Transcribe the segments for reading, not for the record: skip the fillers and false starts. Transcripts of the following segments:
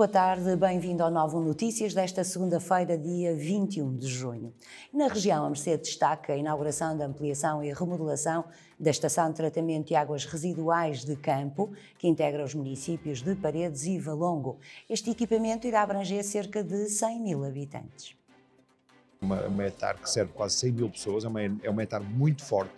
boa tarde, bem-vindo ao Novo Notícias desta segunda-feira, dia 21 de junho. Na região, a Mercede destaca a inauguração da ampliação e remodelação da Estação de Tratamento de Águas Residuais de Campo, que integra os municípios de Paredes e Valongo. Este equipamento irá abranger cerca de 100 mil habitantes. Uma etar que serve quase 100 mil pessoas, é uma etar muito forte,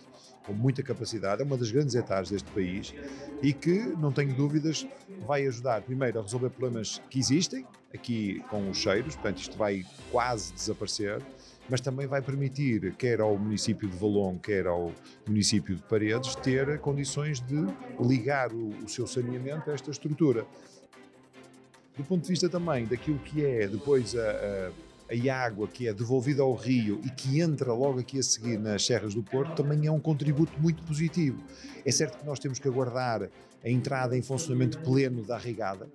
com muita capacidade, é uma das grandes etares deste país e que, não tenho dúvidas, vai ajudar primeiro a resolver problemas que existem, aqui com os cheiros, portanto isto vai quase desaparecer, mas também vai permitir, quer ao município de Valongo, quer ao município de Paredes, ter condições de ligar o seu saneamento a esta estrutura. Do ponto de vista também daquilo que é depois a água que é devolvida ao rio e que entra logo aqui a seguir nas Serras do Porto, também é um contributo muito positivo. É certo que nós temos que aguardar a entrada em funcionamento pleno da regada,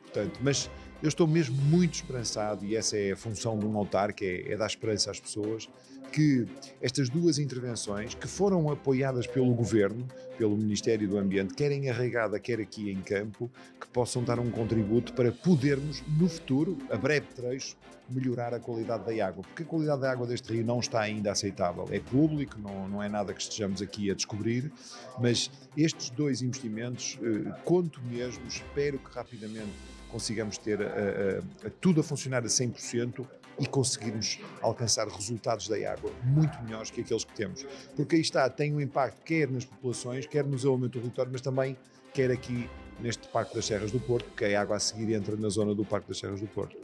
portanto, mas eu estou mesmo muito esperançado, e essa é a função de um autarca, é dar esperança às pessoas, que estas duas intervenções, que foram apoiadas pelo Governo, pelo Ministério do Ambiente, quer em Arraigada, quer aqui em Campo, que possam dar um contributo para podermos, no futuro, a breve trecho, melhorar a qualidade da água, porque a qualidade da água deste rio não está ainda aceitável. É público, não é nada que estejamos aqui a descobrir, mas estes dois investimentos, conto mesmo, espero que rapidamente consigamos ter tudo a funcionar a 100% e conseguirmos alcançar resultados da água muito melhores que aqueles que temos. Porque aí está, tem um impacto quer nas populações, quer no desenvolvimento do território, mas também quer aqui neste Parque das Serras do Porto, porque a água a seguir entra na zona do Parque das Serras do Porto.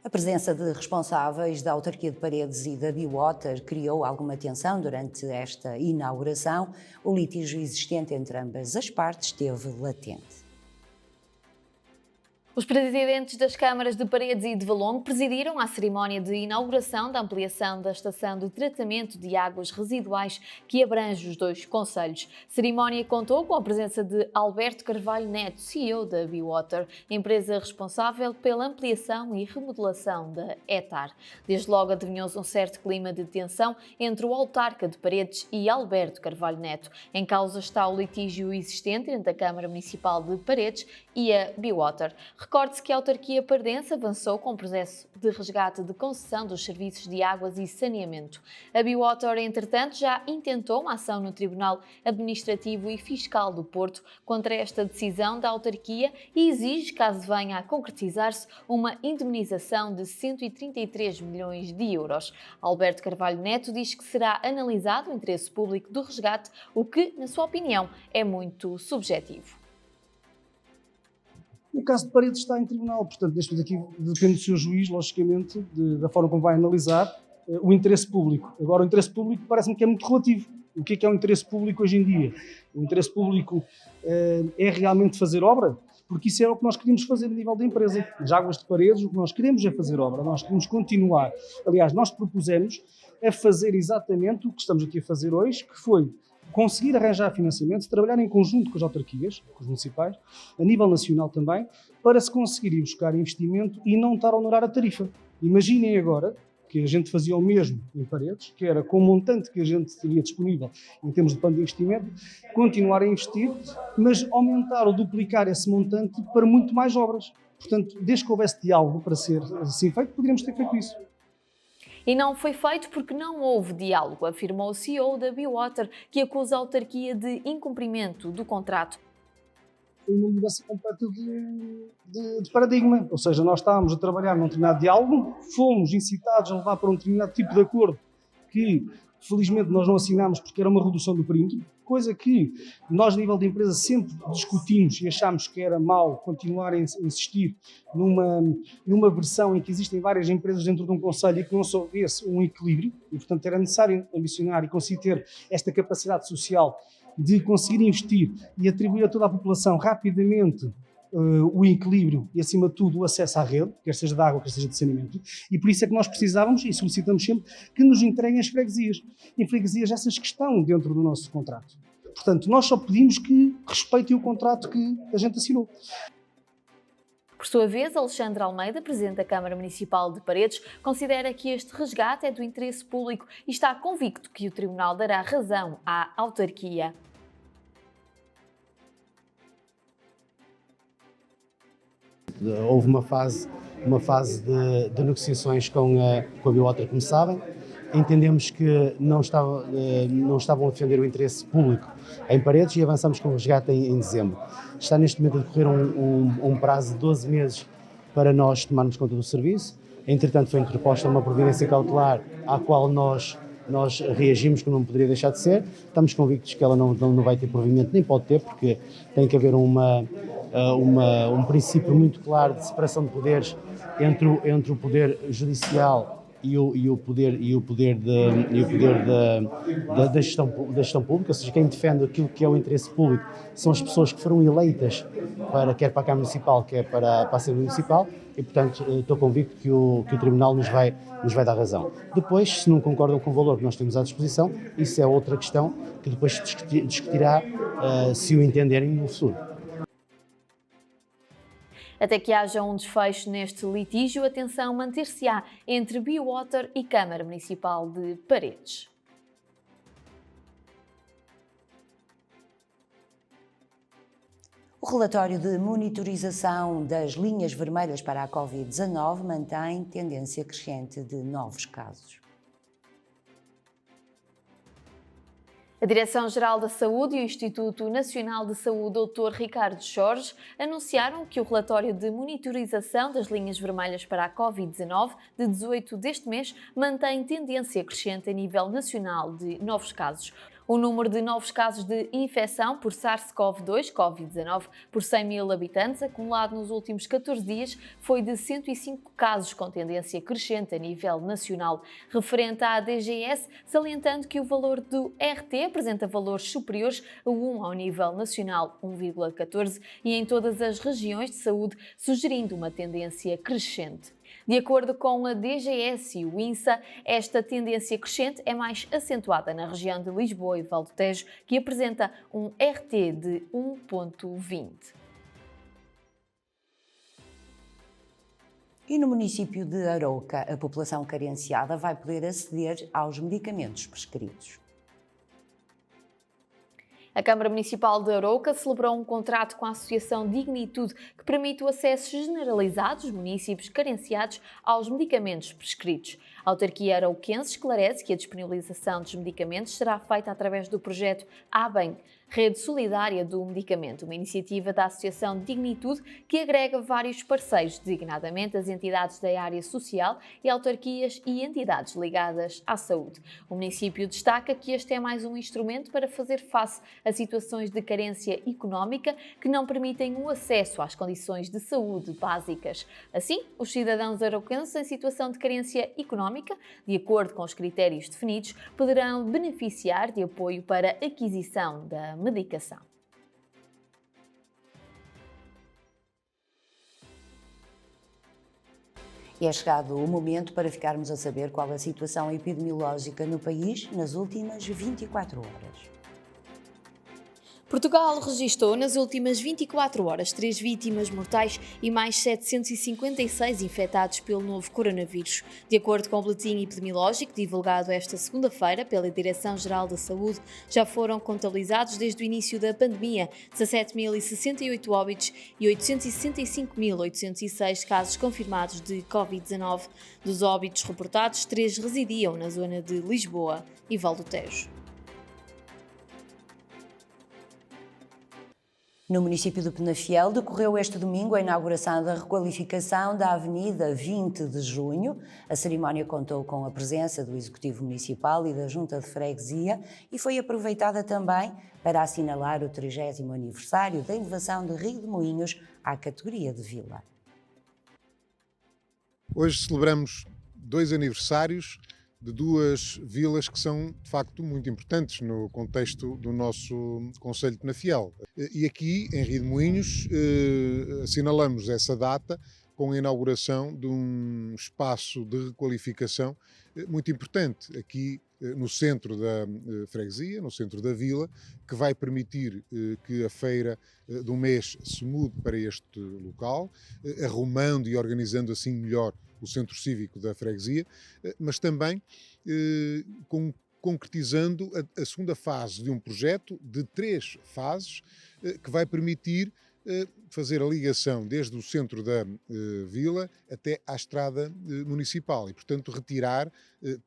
A presença de responsáveis da autarquia de Paredes e da Biwater criou alguma tensão durante esta inauguração. O litígio existente entre ambas as partes esteve latente. Os presidentes das câmaras de Paredes e de Valongo presidiram a cerimónia de inauguração da ampliação da estação de tratamento de águas residuais que abrange os dois concelhos. A cerimónia contou com a presença de Alberto Carvalho Neto, CEO da Biwater, empresa responsável pela ampliação e remodelação da etar. Desde logo adivinhou-se um certo clima de tensão entre o autarca de Paredes e Alberto Carvalho Neto. Em causa está o litígio existente entre a Câmara Municipal de Paredes e a Biwater. Recorde-se que a autarquia paredense avançou com o processo de resgate de concessão dos serviços de águas e saneamento. A Biwater, entretanto, já intentou uma ação no Tribunal Administrativo e Fiscal do Porto contra esta decisão da autarquia e exige, caso venha a concretizar-se, uma indemnização de 133 milhões de euros. Alberto Carvalho Neto diz que será analisado o interesse público do resgate, o que, na sua opinião, é muito subjetivo. O caso de Paredes está em tribunal, portanto, neste momento aqui depende do seu juiz, logicamente, da forma como vai analisar o interesse público. Agora, o interesse público parece-me que é muito relativo. O que é o interesse público hoje em dia? O interesse público é realmente fazer obra? Porque isso era o que nós queríamos fazer a nível da empresa. As águas de Paredes, o que nós queremos é fazer obra, nós queremos continuar. Aliás, nós propusemos a fazer exatamente o que estamos aqui a fazer hoje, que foi conseguir arranjar financiamento, trabalhar em conjunto com as autarquias, com os municipais, a nível nacional também, para se conseguir ir buscar investimento e não estar a honorar a tarifa. Imaginem agora que a gente fazia o mesmo em Paredes, que era com o montante que a gente teria disponível em termos de plano de investimento, continuar a investir, mas aumentar ou duplicar esse montante para muito mais obras. Portanto, desde que houvesse diálogo para ser assim feito, poderíamos ter feito isso. E não foi feito porque não houve diálogo, afirmou o CEO da Biwater, que acusa a autarquia de incumprimento do contrato. Foi uma mudança completa de paradigma, ou seja, nós estávamos a trabalhar num determinado diálogo, fomos incitados a levar para um determinado tipo de acordo que, felizmente, nós não assinámos porque era uma redução do perímetro, coisa que nós, a nível de empresa, sempre discutimos e achámos que era mau continuar a insistir numa versão em que existem várias empresas dentro de um concelho e que não se houvesse um equilíbrio, e, portanto, era necessário ambicionar e conseguir ter esta capacidade social de conseguir investir e atribuir a toda a população rapidamente o equilíbrio e, acima de tudo, o acesso à rede, quer seja de água, quer seja de saneamento, e por isso é que nós precisávamos e solicitamos sempre que nos entreguem as freguesias. E freguesias essas que estão dentro do nosso contrato. Portanto, nós só pedimos que respeitem o contrato que a gente assinou. Por sua vez, Alexandre Almeida, presidente da Câmara Municipal de Paredes, considera que este resgate é do interesse público e está convicto que o Tribunal dará razão à autarquia. houve uma fase de negociações com a Biowater, como sabem. Entendemos que não estavam a defender o interesse público em Paredes e avançamos com o resgate em dezembro. Está neste momento a decorrer um prazo de 12 meses para nós tomarmos conta do serviço. Entretanto, foi interposta uma providência cautelar à qual nós reagimos, que não poderia deixar de ser. Estamos convictos que ela não vai ter provimento, nem pode ter, porque tem que haver um princípio muito claro de separação de poderes entre o poder judicial e o poder da gestão pública, ou seja, quem defende aquilo que é o interesse público são as pessoas que foram eleitas quer para a Câmara Municipal, quer para a Assembleia Municipal, e portanto estou convicto que o Tribunal nos vai dar razão. Depois, se não concordam com o valor que nós temos à disposição, isso é outra questão que depois discutirá se o entenderem no futuro. Até que haja um desfecho neste litígio, a tensão manter-se-á entre Biowater e Câmara Municipal de Paredes. O relatório de monitorização das linhas vermelhas para a Covid-19 mantém tendência crescente de novos casos. A Direção-Geral da Saúde e o Instituto Nacional de Saúde, Dr. Ricardo Jorge, anunciaram que o relatório de monitorização das linhas vermelhas para a Covid-19 de 18 deste mês mantém tendência crescente a nível nacional de novos casos. O número de novos casos de infecção por SARS-CoV-2, Covid-19, por 100 mil habitantes, acumulado nos últimos 14 dias, foi de 105 casos, com tendência crescente a nível nacional. Referente à DGS, salientando que o valor do RT apresenta valores superiores a 1 ao nível nacional, 1,14, e em todas as regiões de saúde, sugerindo uma tendência crescente. De acordo com a DGS e o INSA, esta tendência crescente é mais acentuada na região de Lisboa e Val do Tejo, que apresenta um RT de 1,20. E no município de Arouca, a população carenciada vai poder aceder aos medicamentos prescritos. A Câmara Municipal de Arouca celebrou um contrato com a Associação Dignitude que permite o acesso generalizado dos municípios carenciados aos medicamentos prescritos. A autarquia arauquense esclarece que a disponibilização dos medicamentos será feita através do projeto ABEM, Rede Solidária do Medicamento, uma iniciativa da Associação Dignitude que agrega vários parceiros, designadamente as entidades da área social e autarquias e entidades ligadas à saúde. O município destaca que este é mais um instrumento para fazer face a situações de carência económica que não permitem o acesso às condições de saúde básicas. Assim, os cidadãos arauquenses em situação de carência económica, de acordo com os critérios definidos, poderão beneficiar de apoio para aquisição da medicação. E é chegado o momento para ficarmos a saber qual a situação epidemiológica no país nas últimas 24 horas. Portugal registrou nas últimas 24 horas 3 vítimas mortais e mais 756 infectados pelo novo coronavírus. De acordo com o boletim epidemiológico divulgado esta segunda-feira pela Direção-Geral da Saúde, já foram contabilizados desde o início da pandemia 17.068 óbitos e 865.806 casos confirmados de Covid-19. Dos óbitos reportados, 3 residiam na zona de Lisboa e Val do Tejo. No município de Penafiel decorreu este domingo a inauguração da requalificação da Avenida 20 de Junho. A cerimónia contou com a presença do Executivo Municipal e da Junta de Freguesia e foi aproveitada também para assinalar o 30º aniversário da elevação de Rio de Moinhos à categoria de vila. Hoje celebramos 2 aniversários de 2 vilas que são, de facto, muito importantes no contexto do nosso concelho de Penafiel. E aqui, em Rio de Moinhos, assinalamos essa data com a inauguração de um espaço de requalificação muito importante aqui no centro da freguesia, no centro da vila, que vai permitir que a feira do mês se mude para este local, arrumando e organizando assim melhor o centro cívico da freguesia, mas também concretizando a segunda fase de um projeto de 3 fases que vai permitir fazer a ligação desde o centro da vila até à estrada municipal e, portanto, retirar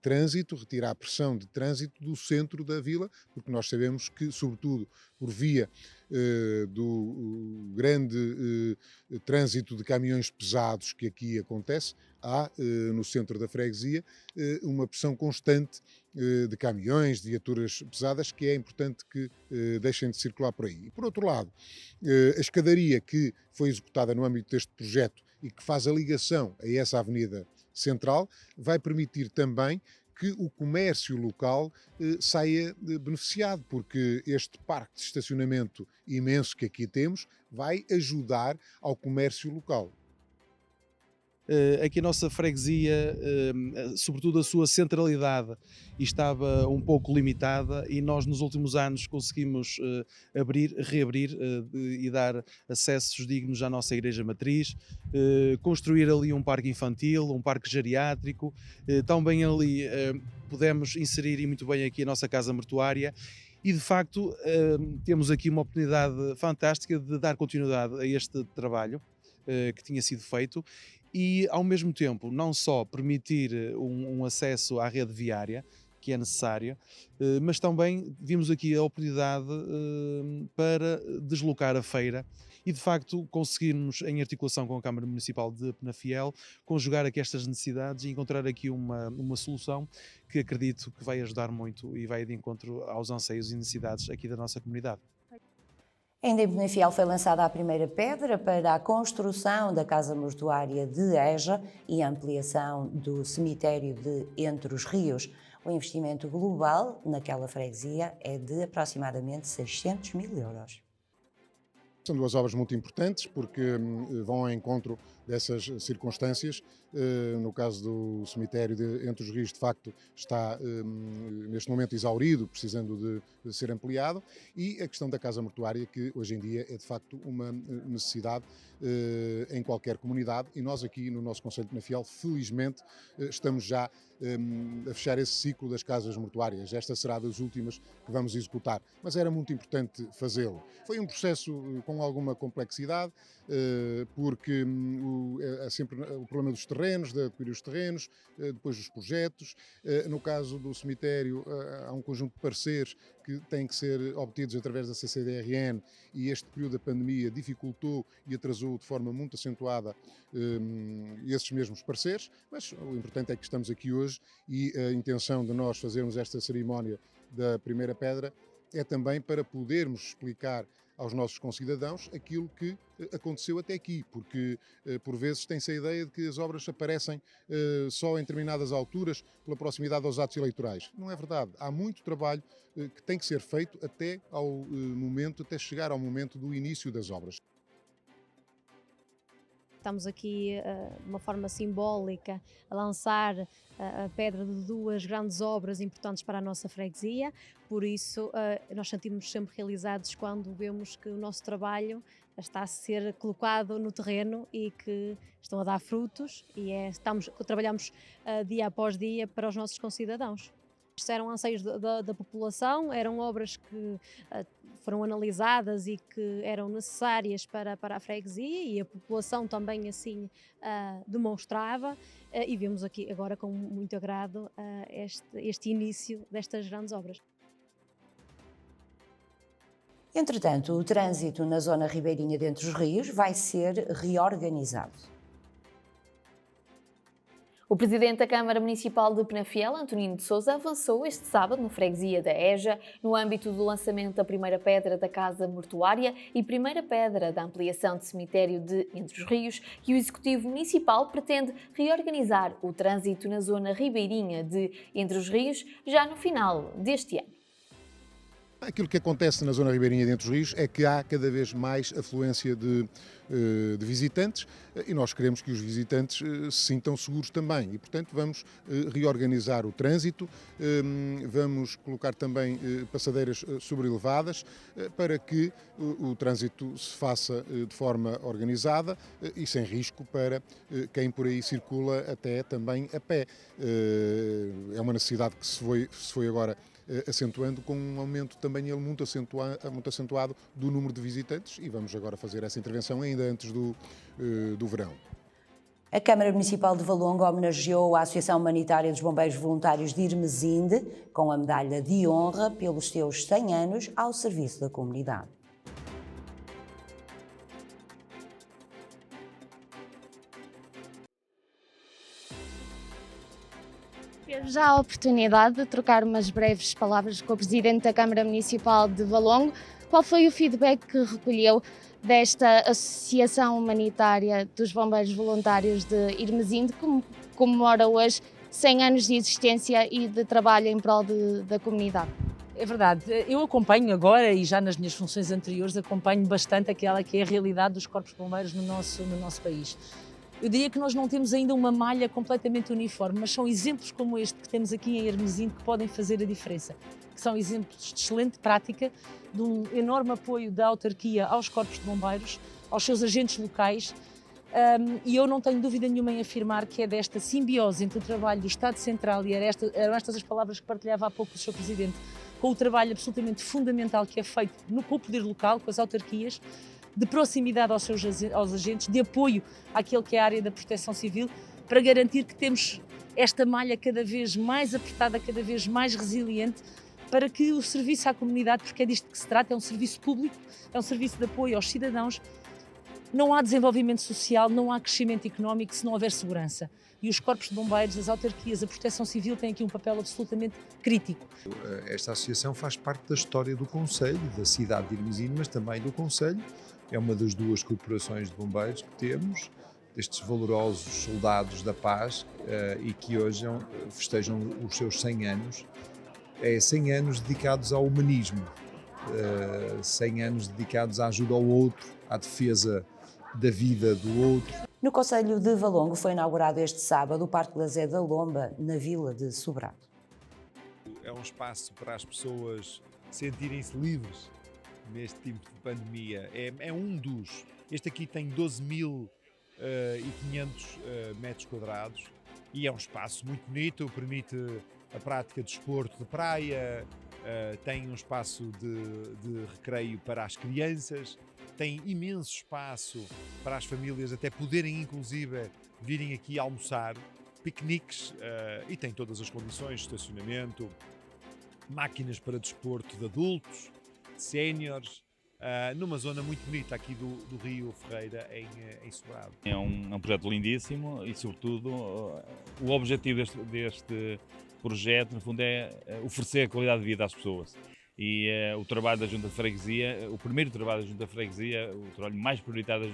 trânsito, retirar a pressão de trânsito do centro da vila, porque nós sabemos que, sobretudo por via do grande trânsito de caminhões pesados que aqui acontece, há no centro da freguesia uma pressão constante de caminhões, de viaturas pesadas, que é importante que deixem de circular por aí. E, por outro lado, a escadaria que foi executada no âmbito deste projeto e que faz a ligação a essa avenida central, vai permitir também que o comércio local saia beneficiado, porque este parque de estacionamento imenso que aqui temos vai ajudar ao comércio local. Aqui a nossa freguesia, sobretudo a sua centralidade, estava um pouco limitada e nós nos últimos anos conseguimos reabrir e dar acessos dignos à nossa igreja matriz, construir ali um parque infantil, um parque geriátrico, também ali pudemos inserir e muito bem aqui a nossa casa mortuária. E de facto temos aqui uma oportunidade fantástica de dar continuidade a este trabalho que tinha sido feito e ao mesmo tempo não só permitir um acesso à rede viária que é necessário, mas também vimos aqui a oportunidade para deslocar a feira e de facto conseguirmos, em articulação com a Câmara Municipal de Penafiel, conjugar aqui estas necessidades e encontrar aqui uma solução que acredito que vai ajudar muito e vai de encontro aos anseios e necessidades aqui da nossa comunidade. Ainda em Penafiel foi lançada a primeira pedra para a construção da Casa Mortuária de Eja e a ampliação do cemitério de Entre os Rios. O investimento global naquela freguesia é de aproximadamente 600 mil euros. São duas obras muito importantes porque vão ao encontro dessas circunstâncias. No caso do cemitério de Entre os Rios, de facto, está neste momento exaurido, precisando de ser ampliado, e a questão da casa mortuária, que hoje em dia é de facto uma necessidade em qualquer comunidade, e nós aqui no nosso concelho de Penafiel, felizmente, estamos já a fechar esse ciclo das casas mortuárias. Esta será das últimas que vamos executar, mas era muito importante fazê-lo. Foi um processo com alguma complexidade, porque há sempre o problema dos terrenos, de adquirir os terrenos, depois os projetos. No caso do cemitério, há um conjunto de pareceres que têm que ser obtidos através da CCDRN, e este período da pandemia dificultou e atrasou de forma muito acentuada esses mesmos pareceres, mas o importante é que estamos aqui hoje e a intenção de nós fazermos esta cerimónia da primeira pedra é também para podermos explicar aos nossos concidadãos aquilo que aconteceu até aqui, porque por vezes tem-se a ideia de que as obras aparecem só em determinadas alturas pela proximidade aos atos eleitorais. Não é verdade. Há muito trabalho que tem que ser feito até chegar ao momento do início das obras. Estamos aqui de uma forma simbólica a lançar a pedra de duas grandes obras importantes para a nossa freguesia, por isso nós sentimos-nos sempre realizados quando vemos que o nosso trabalho está a ser colocado no terreno e que estão a dar frutos e trabalhamos dia após dia para os nossos concidadãos. Estes eram anseios da população, eram obras que foram analisadas e que eram necessárias para a freguesia e a população também assim demonstrava e vemos aqui agora com muito agrado este início destas grandes obras. Entretanto, o trânsito na zona ribeirinha de Entre os Rios vai ser reorganizado. O presidente da Câmara Municipal de Penafiel, Antonino de Sousa, avançou este sábado no freguesia da Eja, no âmbito do lançamento da primeira pedra da Casa Mortuária e primeira pedra da ampliação de cemitério de Entre os Rios, que o Executivo Municipal pretende reorganizar o trânsito na zona ribeirinha de Entre os Rios já no final deste ano. Aquilo que acontece na zona ribeirinha de Entre os Rios é que há cada vez mais afluência de visitantes e nós queremos que os visitantes se sintam seguros também e, portanto, vamos reorganizar o trânsito, vamos colocar também passadeiras sobrelevadas para que o trânsito se faça de forma organizada e sem risco para quem por aí circula até também a pé. É uma necessidade que se foi agora acentuando com um aumento também ele muito acentuado do número de visitantes, e vamos agora fazer essa intervenção ainda antes do verão. A Câmara Municipal de Valongo homenageou a Associação Humanitária dos Bombeiros Voluntários de Irmesinde com a medalha de honra pelos seus 100 anos ao serviço da comunidade. Tive já a oportunidade de trocar umas breves palavras com o Presidente da Câmara Municipal de Valongo. Qual foi o feedback que recolheu desta Associação Humanitária dos Bombeiros Voluntários de Irmesinde, que comemora hoje 100 anos de existência e de trabalho em prol da comunidade? É verdade, eu acompanho agora e já nas minhas funções anteriores acompanho bastante aquela que é a realidade dos corpos de bombeiros no nosso país. Eu diria que nós não temos ainda uma malha completamente uniforme, mas são exemplos como este que temos aqui em Irmesinde que podem fazer a diferença. Que são exemplos de excelente prática, de um enorme apoio da autarquia aos corpos de bombeiros, aos seus agentes locais, e eu não tenho dúvida nenhuma em afirmar que é desta simbiose entre o trabalho do Estado Central, e eram estas as palavras que partilhava há pouco o Sr. Presidente, com o trabalho absolutamente fundamental que é feito com o poder local, com as autarquias, de proximidade aos agentes, de apoio àquele que é a área da proteção civil, para garantir que temos esta malha cada vez mais apertada, cada vez mais resiliente, para que o serviço à comunidade, porque é disto que se trata, é um serviço público, é um serviço de apoio aos cidadãos. Não há desenvolvimento social, não há crescimento económico se não houver segurança. E os corpos de bombeiros, as autarquias, a proteção civil têm aqui um papel absolutamente crítico. Esta associação faz parte da história do concelho, da cidade de Irmesinde, mas também do concelho. É uma das duas corporações de bombeiros que temos, estes valorosos soldados da paz, e que hoje festejam os seus 100 anos. É 100 anos dedicados ao humanismo, 100 anos dedicados à ajuda ao outro, à defesa da vida do outro. No concelho de Valongo foi inaugurado este sábado o Parque Lazer da Lomba, na vila de Sobrado. É um espaço para as pessoas sentirem-se livres neste tipo de pandemia. É um dos. Este aqui tem 12.500 metros quadrados e é um espaço muito bonito, permite a prática de desporto de praia, tem um espaço de recreio para as crianças, tem imenso espaço para as famílias até poderem inclusive virem aqui almoçar, piqueniques, e tem todas as condições, estacionamento, máquinas para desporto de adultos, de séniores, numa zona muito bonita aqui do Rio Ferreira, em Sobrado. É um projeto lindíssimo e, sobretudo, o objetivo deste projeto, no fundo, é oferecer qualidade de vida às pessoas. E o trabalho da Junta de Freguesia, o primeiro trabalho da Junta de Freguesia, o trabalho mais prioritário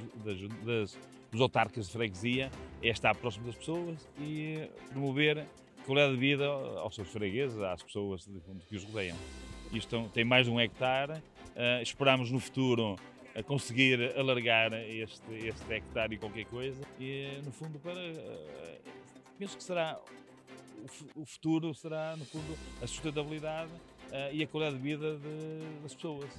dos autarcas de freguesia, é estar próximo das pessoas e promover qualidade de vida aos seus fregueses, às pessoas que os rodeiam. Isto tem mais de 1 hectare, esperamos no futuro conseguir alargar este hectare e qualquer coisa e, no fundo, penso que será o futuro será, no fundo, a sustentabilidade e a qualidade de vida das pessoas.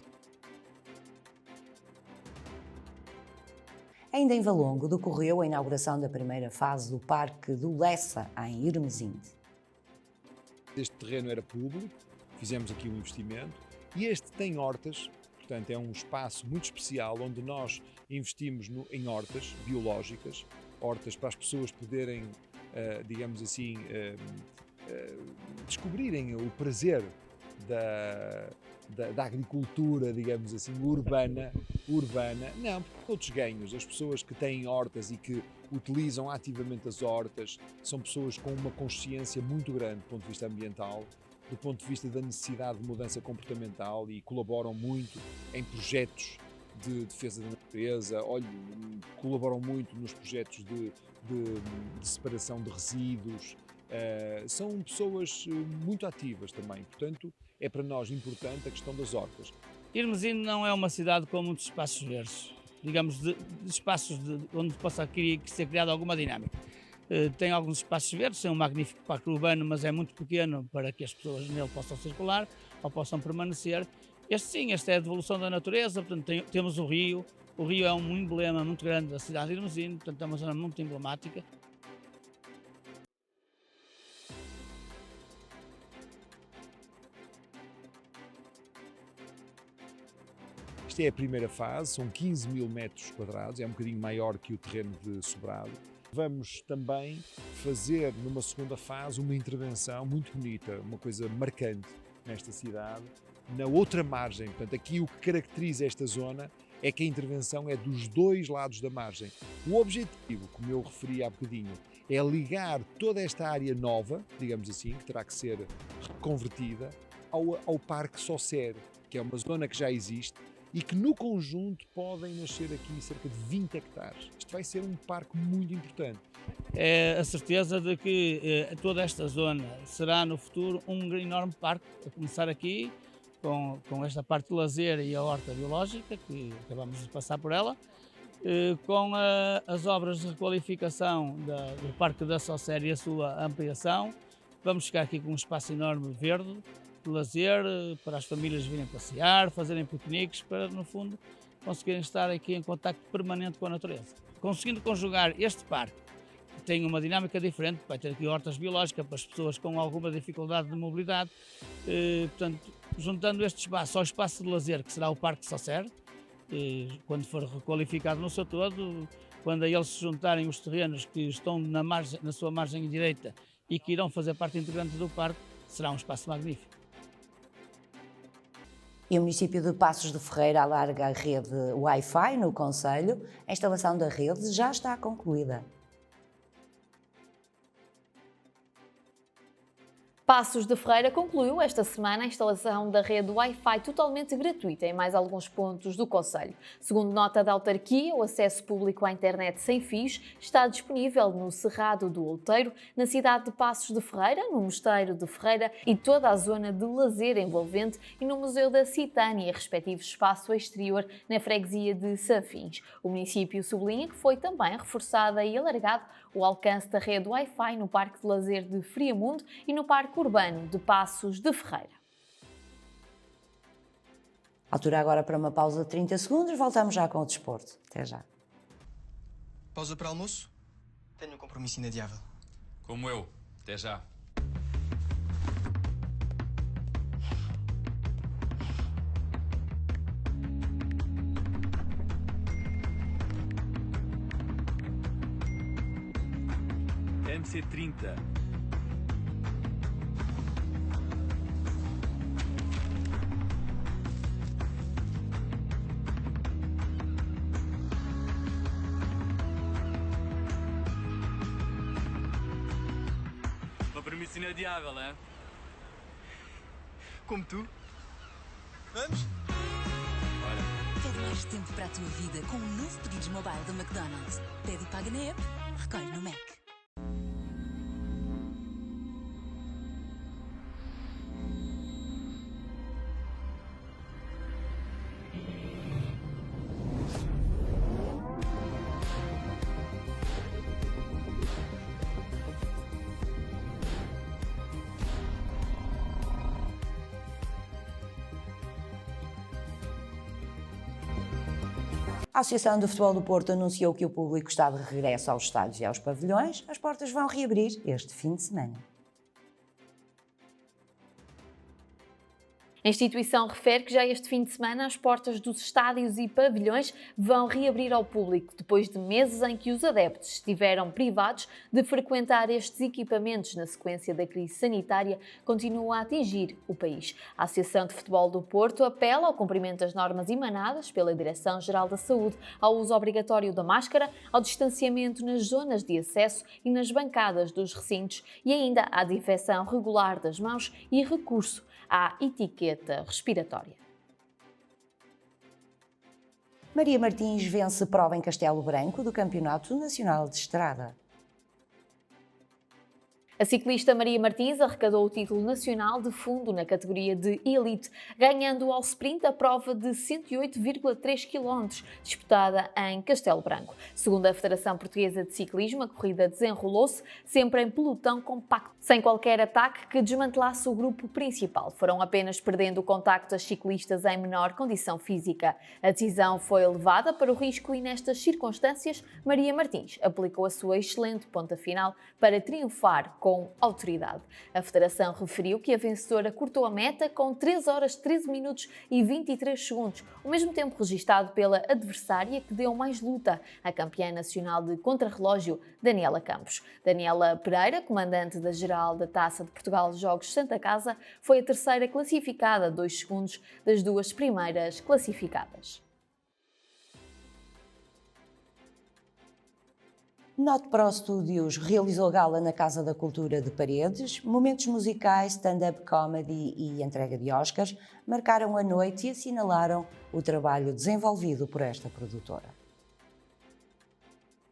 Ainda em Valongo decorreu a inauguração da primeira fase do Parque do Lessa, em Irmesinde. Este terreno era público, fizemos aqui um investimento e este tem hortas, portanto é um espaço muito especial onde nós investimos em hortas biológicas, hortas para as pessoas poderem, digamos assim, descobrirem o prazer da agricultura, digamos assim, urbana, não, porque todos ganhos. As pessoas que têm hortas e que utilizam ativamente as hortas são pessoas com uma consciência muito grande do ponto de vista ambiental, do ponto de vista da necessidade de mudança comportamental e colaboram muito em projetos de defesa da natureza, colaboram muito nos projetos de separação de resíduos. São pessoas muito ativas também, portanto é para nós importante a questão das hortas. Irmesinde não é uma cidade com muitos espaços verdes, digamos, de espaços onde possa ser criada alguma dinâmica. Tem alguns espaços verdes, tem um magnífico parque urbano, mas é muito pequeno para que as pessoas nele possam circular ou possam permanecer. Este é a devolução da natureza, portanto temos o rio é um emblema muito grande da cidade de Irmesinde, portanto é uma zona muito emblemática. Isto é a primeira fase, são 15 mil metros quadrados, é um bocadinho maior que o terreno de Sobrado. Vamos também fazer numa segunda fase uma intervenção muito bonita, uma coisa marcante nesta cidade, na outra margem. Portanto, aqui o que caracteriza esta zona é que a intervenção é dos dois lados da margem. O objetivo, como eu referi há bocadinho, é ligar toda esta área nova, digamos assim, que terá que ser reconvertida, ao Parque Sosser, que é uma zona que já existe e que no conjunto podem nascer aqui cerca de 20 hectares. Isto vai ser um parque muito importante. É a certeza de que toda esta zona será no futuro um enorme parque, a começar aqui com esta parte de lazer e a horta biológica, que acabamos de passar por ela, com as obras de requalificação do Parque da Sosser e a sua ampliação. Vamos ficar aqui com um espaço enorme verde, de lazer, para as famílias virem passear, fazerem piqueniques, para, no fundo, conseguirem estar aqui em contacto permanente com a natureza. Conseguindo conjugar este parque, que tem uma dinâmica diferente, vai ter aqui hortas biológicas para as pessoas com alguma dificuldade de mobilidade, portanto, juntando este espaço ao espaço de lazer, que será o Parque Sosser, quando for requalificado no seu todo, quando a eles se juntarem os terrenos que estão na sua margem direita e que irão fazer parte integrante do parque, será um espaço magnífico. E o município de Passos de Ferreira alarga a rede Wi-Fi no concelho. A instalação da rede já está concluída. Passos de Ferreira concluiu esta semana a instalação da rede Wi-Fi totalmente gratuita em mais alguns pontos do concelho. Segundo nota da autarquia, o acesso público à internet sem fios está disponível no Cerrado do Outeiro, na cidade de Passos de Ferreira, no Mosteiro de Ferreira e toda a zona de lazer envolvente e no Museu da Citânia, respectivo espaço exterior na freguesia de Sanfins. O município sublinha que foi também reforçado e alargado o alcance da rede Wi-Fi no Parque de Lazer de Friamundo e no Parque Urbano de Passos de Ferreira. Altura agora para uma pausa de 30 segundos, voltamos já com o desporto. Até já. Pausa para almoço? Tenho um compromisso inadiável. Como eu. Até já. MC30. Uma premissa inadiável, é? Como tu? Vamos? Pede mais tempo para a tua vida com o novo Pedidos Mobile da McDonald's. Pede e paga na app, recolhe no Mac. A Associação de Futebol do Porto anunciou que o público está de regresso aos estádios e aos pavilhões. As portas vão reabrir este fim de semana. A instituição refere que já este fim de semana as portas dos estádios e pavilhões vão reabrir ao público, depois de meses em que os adeptos estiveram privados de frequentar estes equipamentos na sequência da crise sanitária que continua a atingir o país. A Associação de Futebol do Porto apela ao cumprimento das normas emanadas pela Direção-Geral da Saúde, ao uso obrigatório da máscara, ao distanciamento nas zonas de acesso e nas bancadas dos recintos e ainda à desinfecção regular das mãos e recurso à etiqueta respiratória. Maria Martins vence prova em Castelo Branco do Campeonato Nacional de Estrada. A ciclista Maria Martins arrecadou o título nacional de fundo na categoria de Elite, ganhando ao sprint a prova de 108,3 km, disputada em Castelo Branco. Segundo a Federação Portuguesa de Ciclismo, a corrida desenrolou-se sempre em pelotão compacto, sem qualquer ataque que desmantelasse o grupo principal. Foram apenas perdendo o contacto as ciclistas em menor condição física. A decisão foi levada para o risco e, nestas circunstâncias, Maria Martins aplicou a sua excelente ponta final para triunfar com autoridade. A Federação referiu que a vencedora cortou a meta com 3 horas 13 minutos e 23 segundos, o mesmo tempo registado pela adversária que deu mais luta, a campeã nacional de contrarrelógio, Daniela Campos. Daniela Pereira, comandante da geral da Taça de Portugal Jogos Santa Casa, foi a terceira classificada, 2 segundos das 2 primeiras classificadas. Not Pro Studios realizou gala na Casa da Cultura de Paredes. Momentos musicais, stand-up comedy e entrega de Oscars marcaram a noite e assinalaram o trabalho desenvolvido por esta produtora.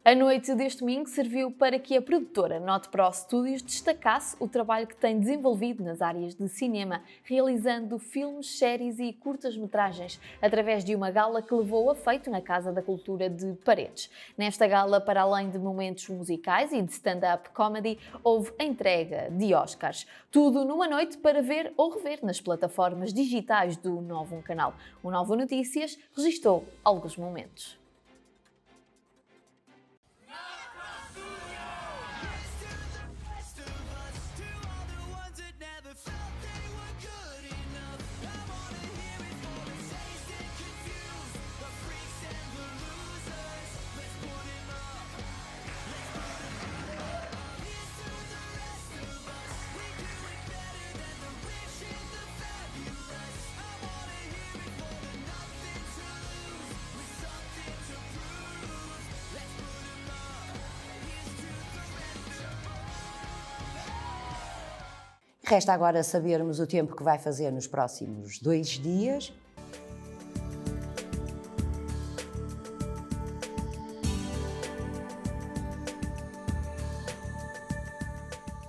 A noite deste domingo serviu para que a produtora Not Pro Studios destacasse o trabalho que tem desenvolvido nas áreas de cinema, realizando filmes, séries e curtas-metragens, através de uma gala que levou a feito na Casa da Cultura de Paredes. Nesta gala, para além de momentos musicais e de stand-up comedy, houve a entrega de Oscars. Tudo numa noite para ver ou rever nas plataformas digitais do Novo Canal. O Novo Notícias registou alguns momentos. Resta agora sabermos o tempo que vai fazer nos próximos 2 dias.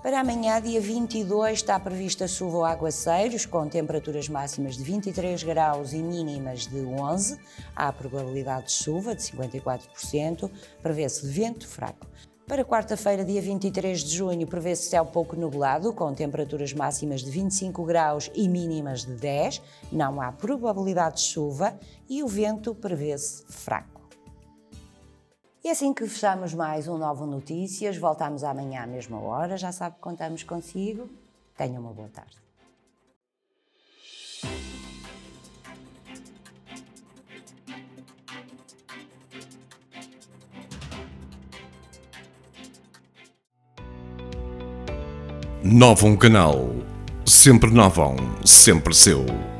Para amanhã, dia 22, está prevista chuva ou aguaceiros, com temperaturas máximas de 23 graus e mínimas de 11. Há probabilidade de chuva de 54%, prevê-se vento fraco. Para quarta-feira, dia 23 de junho, prevê-se céu pouco nublado, com temperaturas máximas de 25 graus e mínimas de 10. Não há probabilidade de chuva e o vento prevê-se fraco. E é assim que fechamos mais um Novo Notícias. Voltamos amanhã à mesma hora. Já sabe que contamos consigo. Tenha uma boa tarde. Novo Canal. Sempre novão, sempre seu.